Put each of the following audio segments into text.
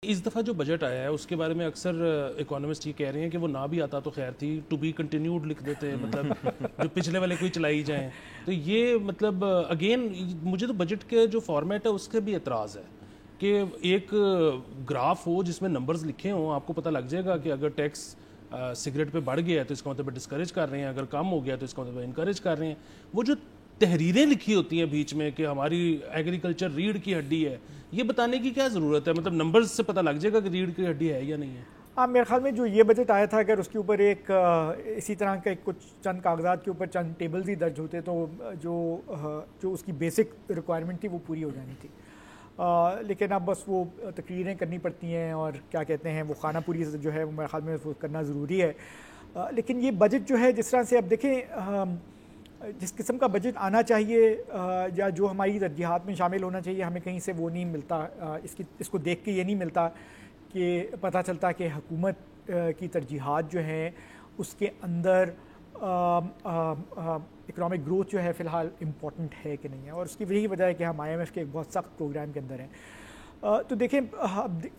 اس دفعہ جو بجٹ آیا ہے اس کے بارے میں اکثر اکانومسٹ یہ کہہ رہے ہیں کہ وہ نہ بھی آتا تو خیر تھی، ٹو بی کنٹینیوڈ لکھ دیتے، مطلب جو پچھلے والے کوئی چلائی جائیں. تو یہ مطلب اگین مجھے تو بجٹ کے جو فارمیٹ ہے اس کے بھی اعتراض ہے کہ ایک گراف ہو جس میں نمبرز لکھے ہوں، آپ کو پتہ لگ جائے گا کہ اگر ٹیکس سگریٹ پہ بڑھ گیا ہے تو اس کا مطلب ڈسکریج کر رہے ہیں، اگر کم ہو گیا تو اس کا مطلب انکریج کر رہے ہیں. وہ جو تحریریں لکھی ہوتی ہیں بیچ میں کہ ہماری ایگریکلچر ریڑھ کی ہڈی ہے، یہ بتانے کی کیا ضرورت ہے؟ مطلب نمبرز سے پتہ لگ جائے گا کہ ریڑھ کی ہڈی ہے یا نہیں ہے. میرے خیال میں جو یہ بجٹ آیا تھا، اگر اس کے اوپر ایک اسی طرح کا کچھ چند کاغذات کے اوپر چند ٹیبلز ہی درج ہوتے تو جو اس کی بیسک ریکوائرمنٹ تھی وہ پوری ہو جانی تھی. لیکن اب بس وہ تقریریں کرنی پڑتی ہیں اور کیا کہتے ہیں وہ خانہ پوری جو ہے وہ میرے خیال میں وہ کرنا ضروری ہے. لیکن یہ بجٹ جو ہے جس طرح سے اب دیکھیں جس قسم کا بجٹ آنا چاہیے یا جو ہماری ترجیحات میں شامل ہونا چاہیے، ہمیں کہیں سے وہ نہیں ملتا. اس کو دیکھ کے یہ نہیں ملتا کہ پتہ چلتا کہ حکومت کی ترجیحات جو ہیں اس کے اندر اکنامک گروتھ جو ہے فی الحال امپورٹنٹ ہے کہ نہیں ہے، اور اس کی یہی وجہ ہے کہ ہم IMF کے ایک بہت سخت پروگرام کے اندر ہیں. تو دیکھیں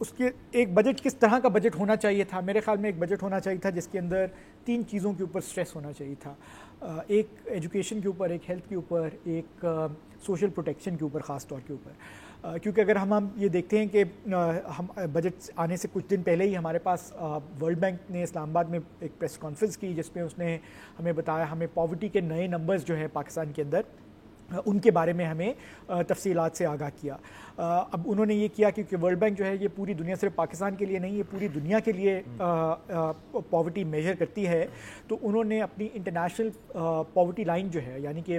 اس کے ایک بجٹ کس طرح کا بجٹ ہونا چاہیے تھا. میرے خیال میں ایک بجٹ ہونا چاہیے تھا جس کے اندر 3 چیزوں کے اوپر سٹریس ہونا چاہیے تھا. ایک ایجوکیشن کے اوپر، ایک ہیلتھ کے اوپر، ایک سوشل پروٹیکشن کے اوپر خاص طور کے اوپر. کیونکہ اگر ہم یہ دیکھتے ہیں کہ ہم بجٹ آنے سے کچھ دن پہلے ہی ہمارے پاس ورلڈ بینک نے اسلام آباد میں ایک پریس کانفرنس کی جس میں اس نے ہمیں بتایا، ہمیں پاورٹی کے نئے نمبرز جو ہیں پاکستان کے اندر ان کے بارے میں ہمیں تفصیلات سے آگاہ کیا. اب انہوں نے یہ کیا کیونکہ ورلڈ بینک جو ہے یہ پوری دنیا، صرف پاکستان کے لیے نہیں، یہ پوری دنیا کے لیے پاورٹی میجر کرتی ہے. تو انہوں نے اپنی انٹرنیشنل پاورٹی لائن جو ہے، یعنی کہ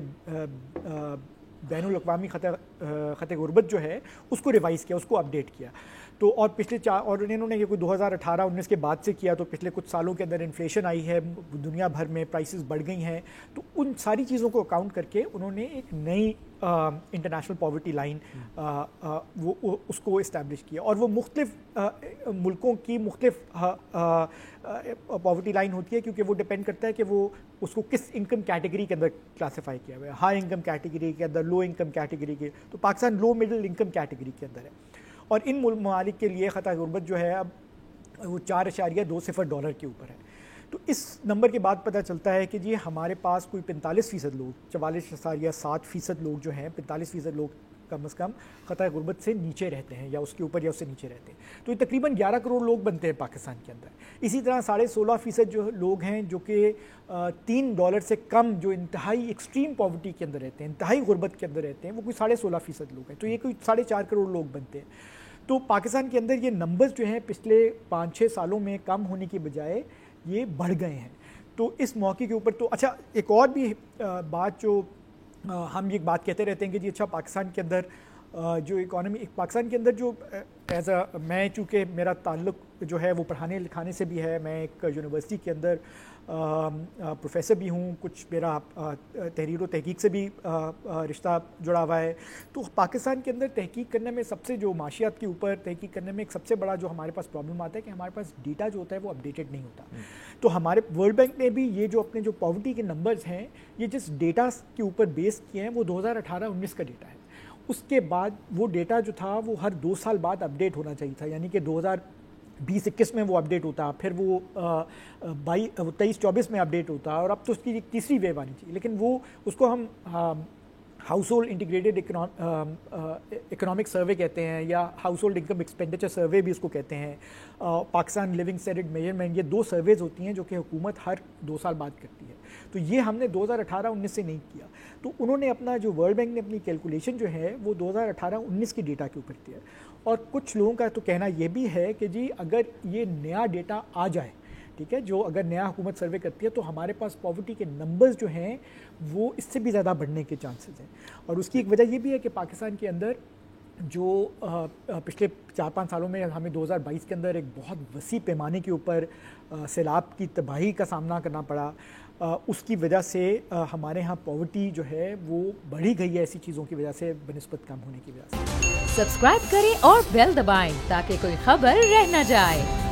بین الاقوامی خط غربت جو ہے اس کو ریوائز کیا، اس کو اپڈیٹ کیا. تو اور پچھلے اور انہوں نے یہ کوئی 2018-19 کے بعد سے کیا، تو پچھلے کچھ سالوں کے اندر انفلیشن آئی ہے دنیا بھر میں، پرائسز بڑھ گئی ہیں. تو ان ساری چیزوں کو اکاؤنٹ کر کے انہوں نے ایک نئی انٹرنیشنل پاورٹی لائن وہ اس کو اسٹیبلش کیا. اور وہ مختلف ملکوں کی مختلف پاورٹی لائن ہوتی ہے کیونکہ وہ ڈپینڈ کرتا ہے کہ وہ اس کو کس انکم کیٹیگری کے اندر کلاسیفائی کیا ہوا ہے. ہائی انکم کیٹیگری کے اندر، لو انکم کیٹیگری کے، تو پاکستان لو مڈل انکم کیٹیگری کے اندر ہے. اور ان ممالک کے لیے خطہ غربت جو ہے اب وہ $4.20 کے اوپر ہے. تو اس نمبر کے بعد پتہ چلتا ہے کہ جی ہمارے پاس کوئی 45% لوگ، 44.7% لوگ جو ہیں، 45% لوگ کم از کم خطہ غربت سے نیچے رہتے ہیں یا اس کے اوپر یا اس سے نیچے رہتے ہیں. تو یہ تقریباً 11 کروڑ لوگ بنتے ہیں پاکستان کے اندر. اسی طرح 16.5% جو لوگ ہیں جو کہ $3 سے کم، جو انتہائی ایکسٹریم پاورٹی کے اندر رہتے ہیں، انتہائی غربت کے اندر رہتے ہیں، وہ کوئی 16.5% لوگ ہیں. تو یہ کوئی 4.5 کروڑ لوگ بنتے ہیں. تو پاکستان کے اندر یہ نمبرز جو ہیں پچھلے 5-6 سالوں میں کم ہونے کی بجائے یہ بڑھ گئے ہیں. تو اس موقع کے اوپر تو اچھا ایک اور بھی بات جو ہم یہ بات کہتے رہتے ہیں کہ جی اچھا پاکستان کے اندر جو اکانومی، پاکستان کے اندر جو ایز میں چونکہ میرا تعلق جو ہے وہ پڑھانے لکھانے سے بھی ہے، میں ایک یونیورسٹی کے اندر پروفیسر بھی ہوں، کچھ میرا تحریر و تحقیق سے بھی رشتہ جڑا ہوا ہے. تو پاکستان کے اندر تحقیق کرنے میں سب سے جو معاشیات کے اوپر تحقیق کرنے میں ایک سب سے بڑا جو ہمارے پاس پرابلم آتا ہے کہ ہمارے پاس ڈیٹا جو ہوتا ہے وہ اپڈیٹڈ نہیں ہوتا. تو ہمارے ورلڈ بینک نے بھی یہ جو اپنے جو پاورٹی کے نمبرز ہیں یہ جس ڈیٹا کے اوپر بیس کیے ہیں وہ 2018-19 کا ڈیٹا ہے. اس کے بعد وہ ڈیٹا جو تھا وہ ہر 2 سال بعد اپڈیٹ ہونا چاہیے تھا، یعنی کہ 2020-21 میں وہ اپڈیٹ ہوتا، پھر وہ 23-24 میں اپڈیٹ ہوتا، اور اب تو اس کی ایک تیسری ویو آنی چاہیے. لیکن وہ اس کو ہم house hold integrated economic survey کہتے ہیں، یا house hold income expenditure survey بھی اس کو کہتے ہیں. پاکستان لیونگ اسٹینڈرڈ میجرمنٹ، یہ 2 سرویز ہوتی ہیں جو کہ حکومت ہر 2 سال بعد کرتی ہے. تو یہ ہم نے 2018-19 سے نہیں کیا. تو انہوں نے اپنا جو ورلڈ بینک نے اپنی کیلکولیشن جو ہے وہ 2018-19 کی ڈیٹا کے اوپر کیا. اور کچھ لوگوں کا تو کہنا یہ بھی ہے کہ جی اگر یہ نیا ڈیٹا آ جائے، ٹھیک ہے، جو اگر نیا حکومت سروے کرتی ہے تو ہمارے پاس پاورٹی کے نمبرز جو ہیں وہ اس سے بھی زیادہ بڑھنے کے چانسز ہیں. اور اس کی ایک وجہ یہ بھی ہے کہ پاکستان کے اندر جو پچھلے 4-5 سالوں میں ہمیں 2022 کے اندر ایک بہت وسیع پیمانے کے اوپر سیلاب کی تباہی کا سامنا کرنا پڑا، اس کی وجہ سے ہمارے ہاں پاورٹی جو ہے وہ بڑھی گئی ہے ایسی چیزوں کی وجہ سے بنسبت کم ہونے کی وجہ سے. سبسکرائب کریں اور بیل دبائیں تاکہ کوئی خبر رہ نہ جائے.